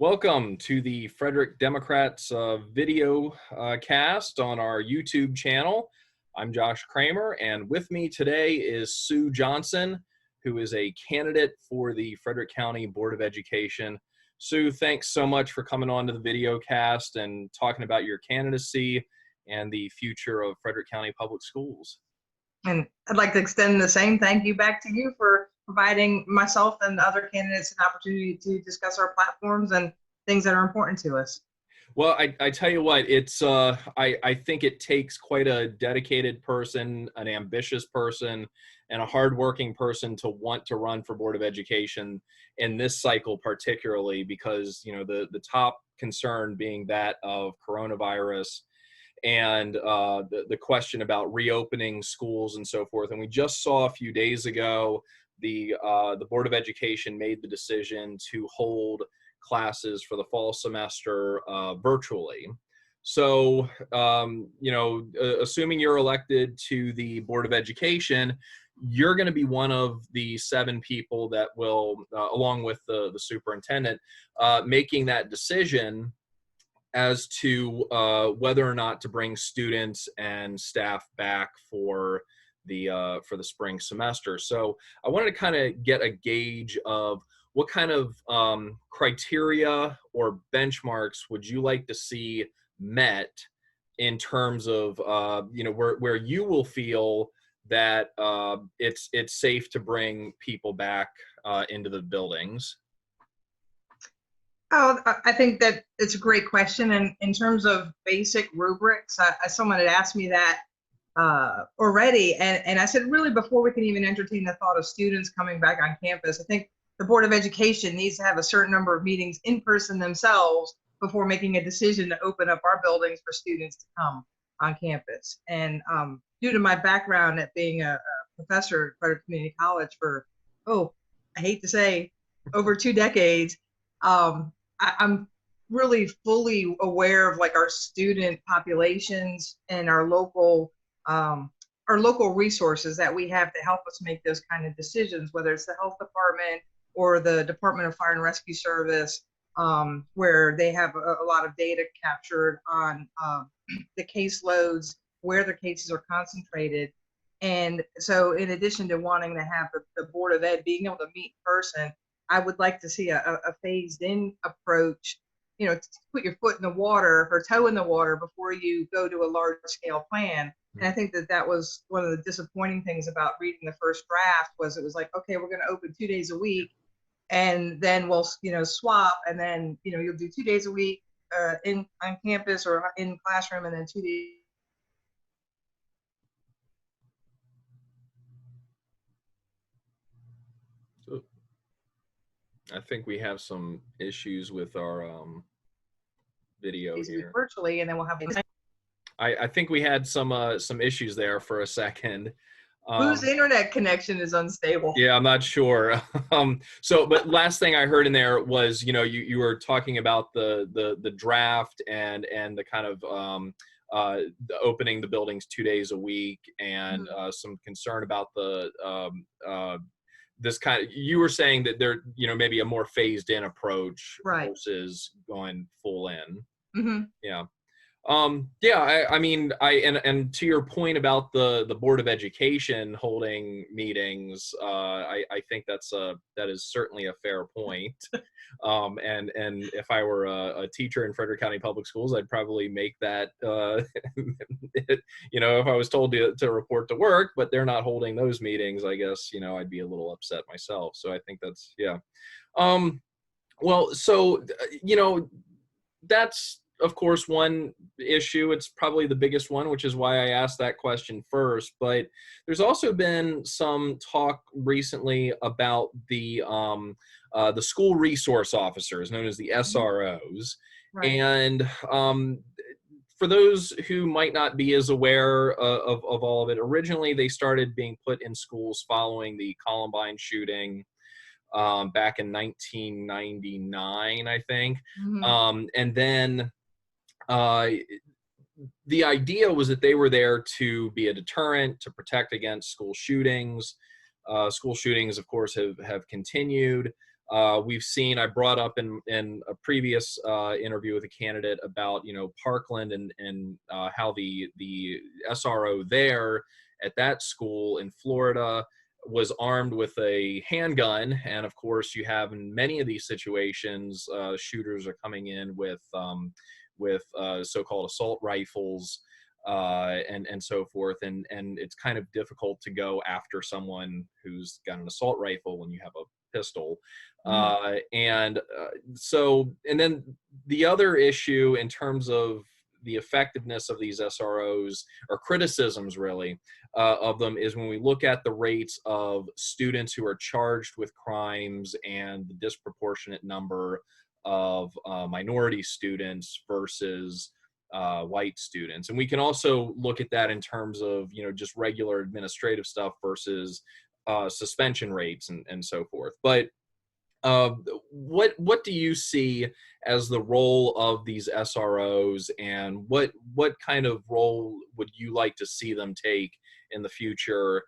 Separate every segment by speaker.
Speaker 1: Welcome to the Frederick Democrats video cast on our YouTube channel. I'm Josh Kramer, and with me today is Sue Johnson, who is a candidate for the Frederick County Board of Education. Sue, thanks so much for coming on to the video cast and talking about your candidacy and the future of Frederick County Public Schools.
Speaker 2: And I'd like to extend the same thank you back to you for providing myself and other candidates an opportunity to discuss our platforms and things that are important to us.
Speaker 1: Well, I tell you what, it's I think it takes quite a dedicated person, an ambitious person, and a hardworking person to want to run for Board of Education in this cycle, particularly because the top concern being that of coronavirus and the question about reopening schools and so forth. And we just saw a few days ago the Board of Education made the decision to hold classes for the fall semester virtually. So, assuming you're elected to the Board of Education, you're going to be one of the 7 people that will, along with the superintendent, making that decision as to whether or not to bring students and staff back for the spring semester. So I wanted to kind of get a gauge of what kind of criteria or benchmarks would you like to see met in terms of where you will feel that it's safe to bring people back into the buildings?
Speaker 2: Oh, I think that it's a great question. And in terms of basic rubrics, someone had asked me that already. And I said, really, before we can even entertain the thought of students coming back on campus, I think the Board of Education needs to have a certain number of meetings in person themselves before making a decision to open up our buildings for students to come on campus. And due to my background at being a professor at Frederick Community College for, I hate to say, over 2 decades, I'm really fully aware of like our student populations and our local resources that we have to help us make those kind of decisions, whether it's the health department or the Department of Fire and Rescue Service, where they have a lot of data captured on the caseloads, where the cases are concentrated. And so in addition to wanting to have the Board of Ed being able to meet in person, I would like to see a phased in approach, to put your foot in the water or toe in the water before you go to a large scale plan. And I think that was one of the disappointing things about reading the first draft was it was like, okay, we're going to open 2 days a week and then we'll, swap. And then, you'll do 2 days a week on campus or in classroom and then 2 days.
Speaker 1: I think we have some issues with our video here.
Speaker 2: Virtually, and then we'll have.
Speaker 1: I think we had some issues there for a second.
Speaker 2: Whose internet connection is unstable?
Speaker 1: Yeah, I'm not sure. But last thing I heard in there was, you were talking about the draft and the kind of opening the buildings 2 days a week and some concern about this kind of, you were saying that there, maybe a more phased in approach versus going full in. Yeah. I mean, and to your point about the Board of Education holding meetings, I think that is certainly a fair point. And if I were a teacher in Frederick County Public Schools, I'd probably make that, if I was told to report to work, but they're not holding those meetings, I guess, I'd be a little upset myself. So I think that's, yeah. Well, so, that's, of course, one issue. It's probably the biggest one, which is why I asked that question first. But there's also been some talk recently about the school resource officers, known as the SROs. Right. And for those who might not be as aware of all of it, originally they started being put in schools following the Columbine shooting back in 1999, I think. And then the idea was that they were there to be a deterrent, to protect against school shootings. School shootings, of course, have continued. We've seen, I brought up in a previous interview with a candidate about, Parkland and how the SRO there at that school in Florida was armed with a handgun. And of course, you have in many of these situations, shooters are coming in with so-called assault rifles and so forth. And it's kind of difficult to go after someone who's got an assault rifle when you have a pistol. And then the other issue in terms of the effectiveness of these SROs, or criticisms really, of them, is when we look at the rates of students who are charged with crimes and the disproportionate number of minority students versus white students. And we can also look at that in terms of, just regular administrative stuff versus suspension rates and so forth. But what do you see as the role of these SROs, and what kind of role would you like to see them take in the future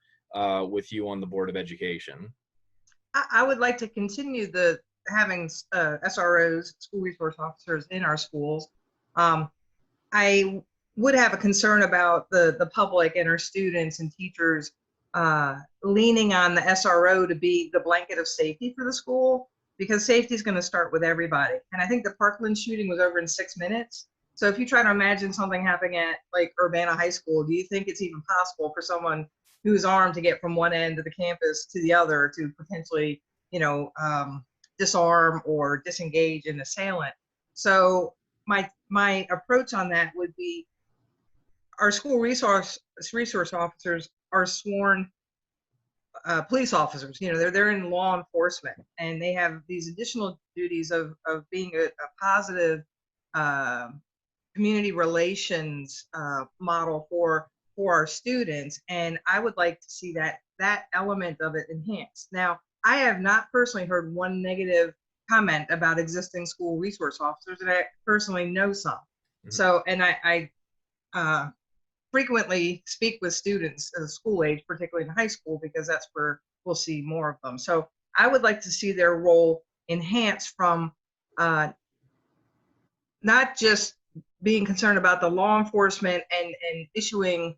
Speaker 1: with you on the Board of Education?
Speaker 2: I would like to continue having SROs, school resource officers, in our schools. I would have a concern about the public and our students and teachers leaning on the SRO to be the blanket of safety for the school, because safety is going to start with everybody. And I think the Parkland shooting was over in 6 minutes. So if you try to imagine something happening at like Urbana High School, do you think it's even possible for someone who's armed to get from one end of the campus to the other to potentially, disarm or disengage an assailant? So my approach on that would be, our school resource officers are sworn police officers. They're in law enforcement, and they have these additional duties of being a positive community relations model for our students. And I would like to see that element of it enhanced. Now, I have not personally heard one negative comment about existing school resource officers, and I personally know some. Mm-hmm. So, and I frequently speak with students at the school age, particularly in high school, because that's where we'll see more of them. So I would like to see their role enhanced from not just being concerned about the law enforcement and issuing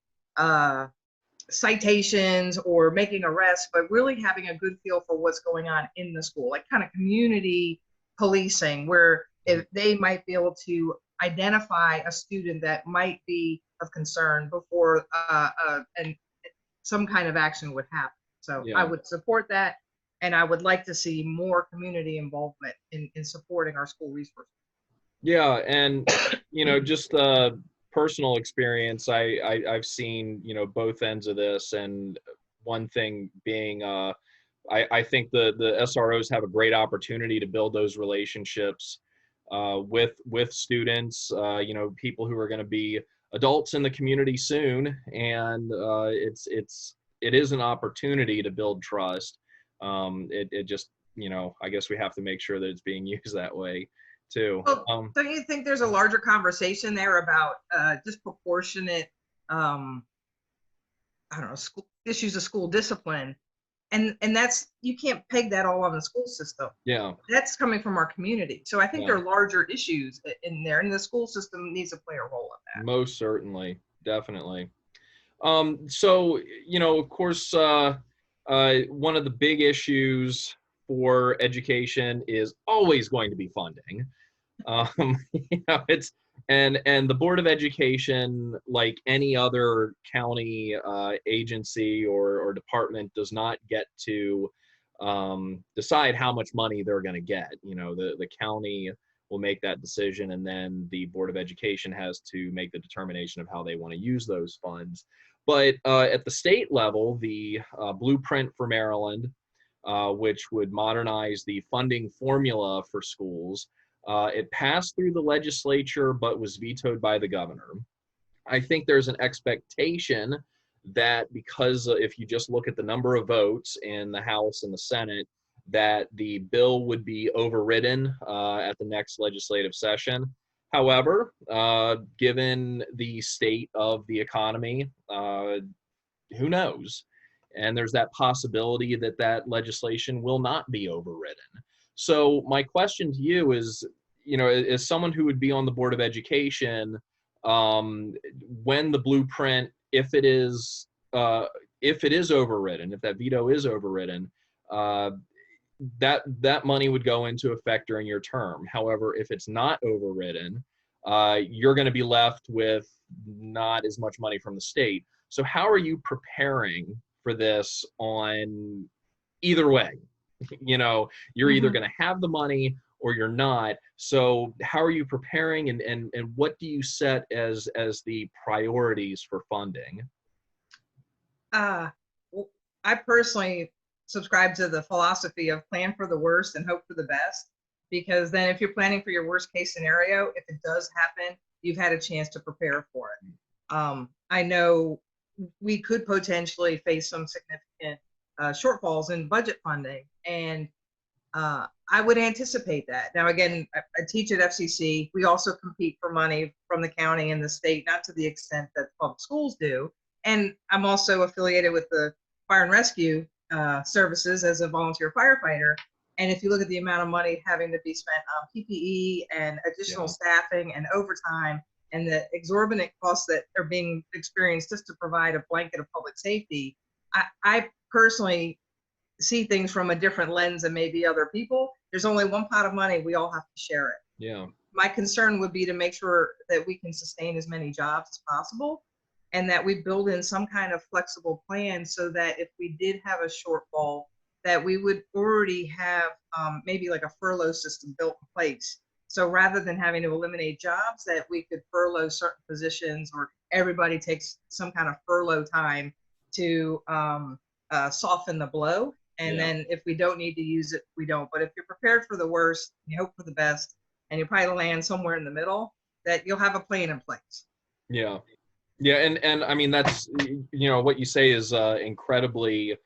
Speaker 2: citations or making arrests, but really having a good feel for what's going on in the school, like kind of community policing, where if they might be able to identify a student that might be of concern before and some kind of action would happen. So yeah. I would support that, and I would like to see more community involvement in supporting our school resources.
Speaker 1: Yeah, and just personal experience, I've seen both ends of this, and one thing being I think the SROs have a great opportunity to build those relationships with students, people who are going to be adults in the community soon, and it is an opportunity to build trust. It just, I guess we have to make sure that it's being used that way too.
Speaker 2: Well, don't you think there's a larger conversation there about disproportionate, school issues of school discipline? And that's, you can't peg that all on the school system.
Speaker 1: Yeah.
Speaker 2: That's coming from our community. So I think there are larger issues in there, and the school system needs to play a role in that.
Speaker 1: Most certainly. Definitely. So, of course, one of the big issues for education is always going to be funding. It's and the Board of Education, like any other county agency or department, does not get to decide how much money they're going to get. The county will make that decision, and then the Board of Education has to make the determination of how they want to use those funds. But at the state level, the Blueprint for Maryland, which would modernize the funding formula for schools, it passed through the legislature but was vetoed by the governor. I think there's an expectation that because if you just look at the number of votes in the House and the Senate, that the bill would be overridden at the next legislative session. However, given the state of the economy, who knows? And there's that possibility that legislation will not be overridden. So my question to you is, as someone who would be on the Board of Education, when the blueprint, if it is overridden, if that veto is overridden, uh, that money would go into effect during your term. However, if it's not overridden, you're going to be left with not as much money from the state. So how are you preparing for this on either way? You're either
Speaker 2: Mhm.
Speaker 1: going to have the money or you're not. So how are you preparing, and what do you set as the priorities for funding?
Speaker 2: Uh, well, I personally subscribe to the philosophy of plan for the worst and hope for the best, because then if you're planning for your worst case scenario, if it does happen, you've had a chance to prepare for it. I know we could potentially face some significant shortfalls in budget funding, and I would anticipate that. Now, again, I teach at FCC. We also compete for money from the county and the state, not to the extent that public schools do. And I'm also affiliated with the fire and rescue services as a volunteer firefighter. And if you look at the amount of money having to be spent on PPE and additional
Speaker 1: Yeah.
Speaker 2: staffing and overtime, and the exorbitant costs that are being experienced just to provide a blanket of public safety, I personally see things from a different lens than maybe other people. There's only one pot of money. We all have to share it.
Speaker 1: Yeah.
Speaker 2: My concern would be to make sure that we can sustain as many jobs as possible, and that we build in some kind of flexible plan so that if we did have a shortfall, that we would already have maybe like a furlough system built in place. So rather than having to eliminate jobs, that we could furlough certain positions, or everybody takes some kind of furlough time to soften the blow. And
Speaker 1: Yeah.
Speaker 2: then if we don't need to use it, we don't. But if you're prepared for the worst, you hope for the best, and you probably land somewhere in the middle, that you'll have a plan in place.
Speaker 1: Yeah. Yeah, and I mean that's what you say is incredibly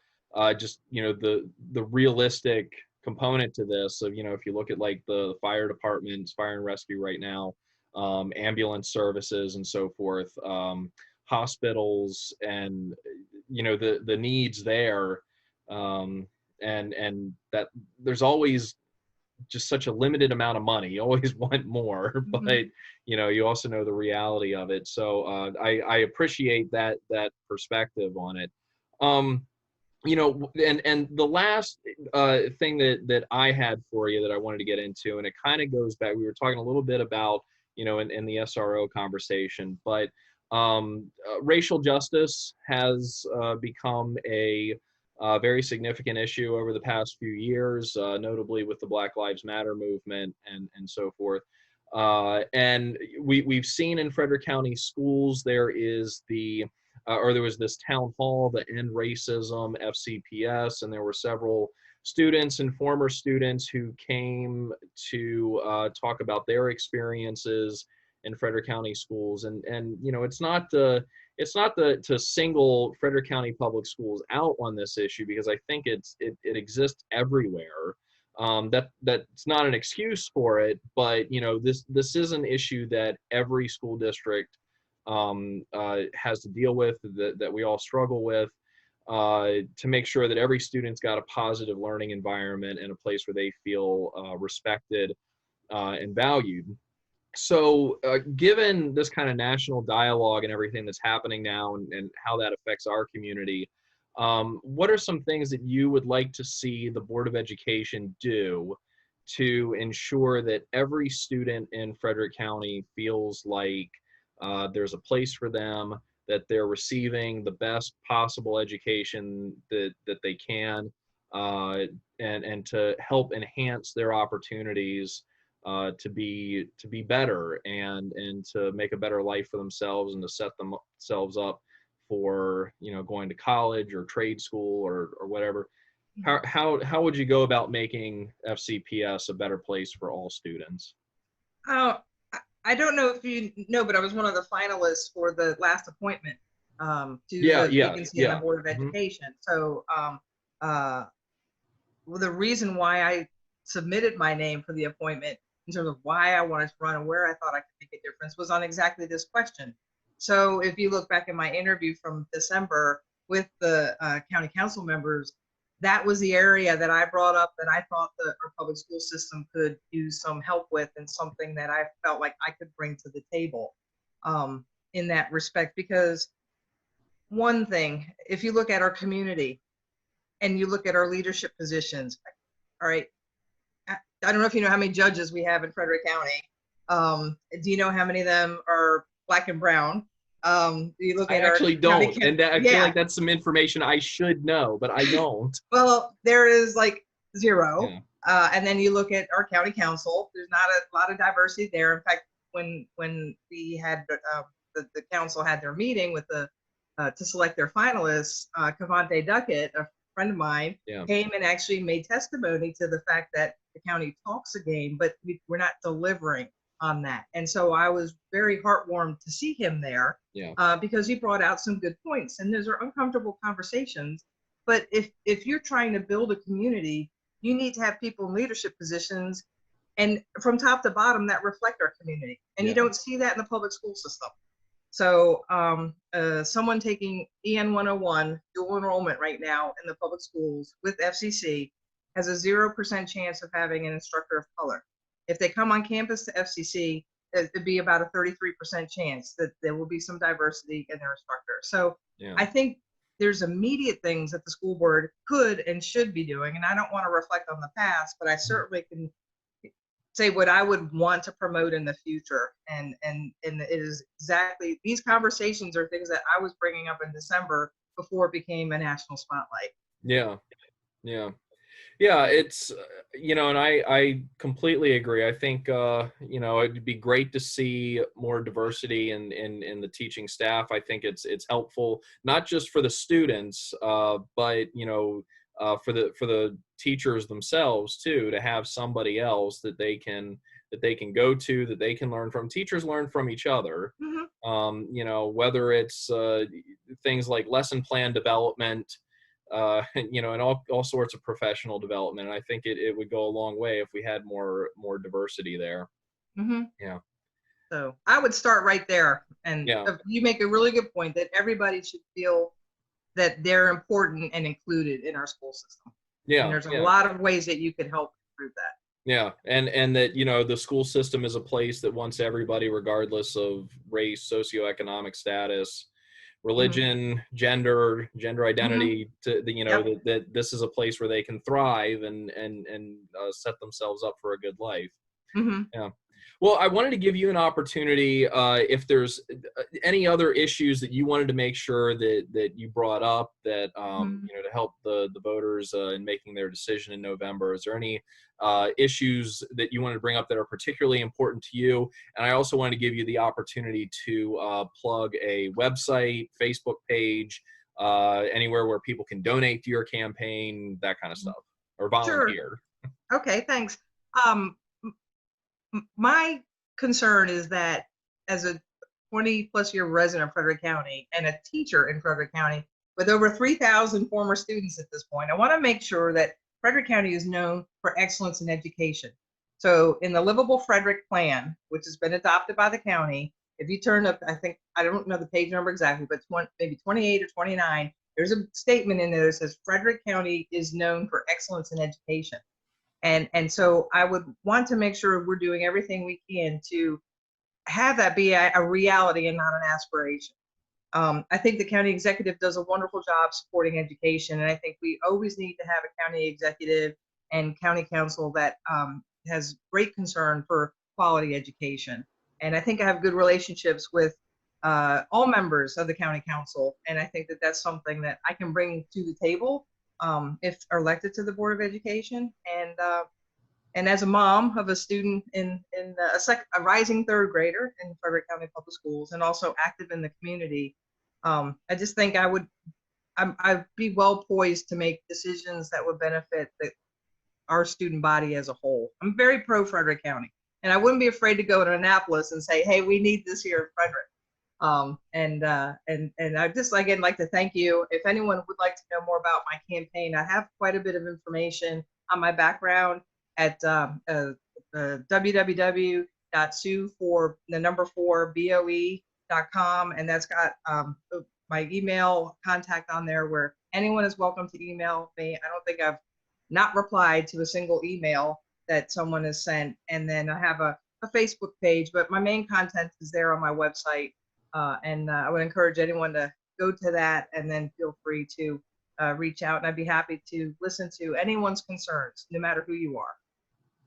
Speaker 1: just the realistic component to this of if you look at like the fire departments, fire and rescue right now, ambulance services and so forth, hospitals, and the needs there, and that there's always just such a limited amount of money. You always want more,
Speaker 2: Mm-hmm.
Speaker 1: but you also know the reality of it. So I appreciate that perspective on it. Um, and the last thing that I had for you that I wanted to get into, and it kind of goes back. We were talking a little bit about in the SRO conversation, but racial justice has become a very significant issue over the past few years, notably with the Black Lives Matter movement and so forth. And we've seen in Frederick County schools there is there was this town hall, the End Racism FCPS, and there were several students and former students who came to talk about their experiences in Frederick County schools. And it's not to single Frederick County Public Schools out on this issue, because I think it exists everywhere. That's not an excuse for it, but this is an issue that every school district has to deal with, that we all struggle with, to make sure that every student's got a positive learning environment and a place where they feel respected and valued. So given this kind of national dialogue and everything that's happening now, and how that affects our community, what are some things that you would like to see the Board of Education do to ensure that every student in Frederick County feels like there's a place for them, that they're receiving the best possible education that they can, and to help enhance their opportunities to be better, and to make a better life for themselves, and to set themselves up for going to college or trade school or whatever? How would you go about making FCPS a better place for all students?
Speaker 2: Uh, I don't know if you know, but I was one of the finalists for the last appointment to
Speaker 1: Yeah,
Speaker 2: the
Speaker 1: yeah,
Speaker 2: vacancy on the
Speaker 1: yeah.
Speaker 2: Board of
Speaker 1: Hmm.
Speaker 2: Education. So uh, well, the reason why I submitted my name for the appointment, in terms of why I wanted to run and where I thought I could make a difference, was on exactly this question. So if you look back at my interview from December with the county council members, that was the area that I brought up that I thought that our public school system could use some help with, and something that I felt like I could bring to the table in that respect. Because one thing, if you look at our community and you look at our leadership positions, all right, I don't know if you know how many judges we have in Frederick County. Do you know how many of them are Black and brown? You look
Speaker 1: I
Speaker 2: at our
Speaker 1: actually
Speaker 2: county,
Speaker 1: don't, and I feel
Speaker 2: yeah.
Speaker 1: like that's some information I should know, but I don't.
Speaker 2: Well, there is like zero.
Speaker 1: Yeah.
Speaker 2: And then you look at our county council. There's not a lot of diversity there. In fact, when we had the council had their meeting with the to select their finalists, Cavante Duckett, a friend of mine,
Speaker 1: Yeah.
Speaker 2: came and actually made testimony to the fact that the county talks a game, but we're not delivering on that. And so I was very heartwarmed to see him there,
Speaker 1: Yeah.
Speaker 2: because he brought out some good points. And those are uncomfortable conversations. But if you're trying to build a community, you need to have people in leadership positions, and from top to bottom, that reflect our community. And you
Speaker 1: Yeah.
Speaker 2: don't see that in the public school system. So someone taking EN 101 dual enrollment right now in the public schools with FCC has a 0% chance of having an instructor of color. If they come on campus to FCC, it'd be about a 33% chance that there will be some diversity in their instructor. So
Speaker 1: Yeah.
Speaker 2: I think there's immediate things that the school board could and should be doing. And I don't want to reflect on the past, but I certainly can say what I would want to promote in the future. And it is exactly, these conversations are things that I was bringing up in December before it became a national spotlight.
Speaker 1: Yeah. Yeah. Yeah, it's and I completely agree. I think it'd be great to see more diversity in the teaching staff. I think it's helpful not just for the students, but for the teachers themselves too, to have somebody else that they can go to, that they can learn from. Teachers learn from each other.
Speaker 2: Mm-hmm.
Speaker 1: Whether it's things like lesson plan development, and all sorts of professional development. And I think it would go a long way if we had more diversity there.
Speaker 2: Mm-hmm.
Speaker 1: Yeah.
Speaker 2: So I would start right there. And
Speaker 1: Yeah.
Speaker 2: you make a really good point that everybody should feel that they're important and included in our school system.
Speaker 1: Yeah.
Speaker 2: And there's a
Speaker 1: Yeah.
Speaker 2: lot of ways that you could help improve that.
Speaker 1: Yeah. And that, the school system is a place that wants everybody, regardless of race, socioeconomic status, religion, gender identity, to
Speaker 2: Yep.
Speaker 1: that this is a place where they can thrive and set themselves up for a good life.
Speaker 2: Mm-hmm.
Speaker 1: Yeah. Well, I wanted to give you an opportunity, if there's any other issues that you wanted to make sure that you brought up that, to help the voters in making their decision in November. Is there any issues that you wanted to bring up that are particularly important to you? And I also wanted to give you the opportunity to plug a website, Facebook page, anywhere where people can donate to your campaign, that kind of stuff, or
Speaker 2: Sure.
Speaker 1: volunteer.
Speaker 2: Okay, thanks. My concern is that as a 20+ year resident of Frederick County and a teacher in Frederick County with over 3,000 former students at this point, I want to make sure that Frederick County is known for excellence in education. So in the Livable Frederick Plan, which has been adopted by the county, if you turn up, I don't know the page number exactly, but maybe 28 or 29, there's a statement in there that says Frederick County is known for excellence in education. And so I would want to make sure we're doing everything we can to have that be a reality and not an aspiration. I think the county executive does a wonderful job supporting education, and I think we always need to have a county executive and county council that has great concern for quality education. And I think I have good relationships with all members of the county council, and I think that that's something that I can bring to the table if elected to the Board of Education. And as a mom of a student in a rising third grader in Frederick County Public Schools, and also active in the community, I just think I'd be well poised to make decisions that would benefit our student body as a whole. I'm very pro Frederick County, and I wouldn't be afraid to go to Annapolis and say, hey, we need this here in Frederick. And I just again like to thank you. If anyone would like to know more about my campaign, I have quite a bit of information on my background at www.sue4boe.com, and that's got my email contact on there where anyone is welcome to email me. I don't think I've not replied to a single email that someone has sent. And then I have a Facebook page, but my main content is there on my website. I would encourage anyone to go to that, and then feel free to reach out. And I'd be happy to listen to anyone's concerns, no matter who you are.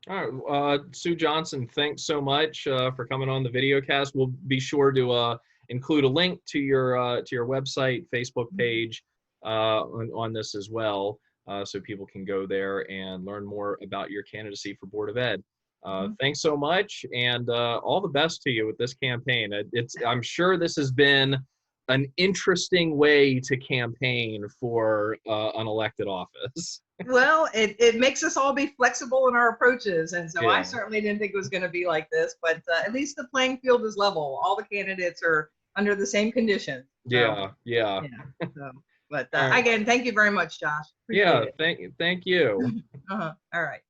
Speaker 1: All right, Sue Johnson, thanks so much for coming on the video cast. We'll be sure to include a link to your website, Facebook page on this as well, so people can go there and learn more about your candidacy for Board of Ed. Thanks so much, and all the best to you with this campaign. I'm sure this has been an interesting way to campaign for an elected office.
Speaker 2: Well, it makes us all be flexible in our approaches. And so
Speaker 1: Yeah.
Speaker 2: I certainly didn't think it was going to be like this, but at least the playing field is level. All the candidates are under the same conditions. So,
Speaker 1: Yeah.
Speaker 2: So, but
Speaker 1: All right.
Speaker 2: again, thank you very much, Josh.
Speaker 1: Yeah,
Speaker 2: Appreciate it.
Speaker 1: thank you.
Speaker 2: All right.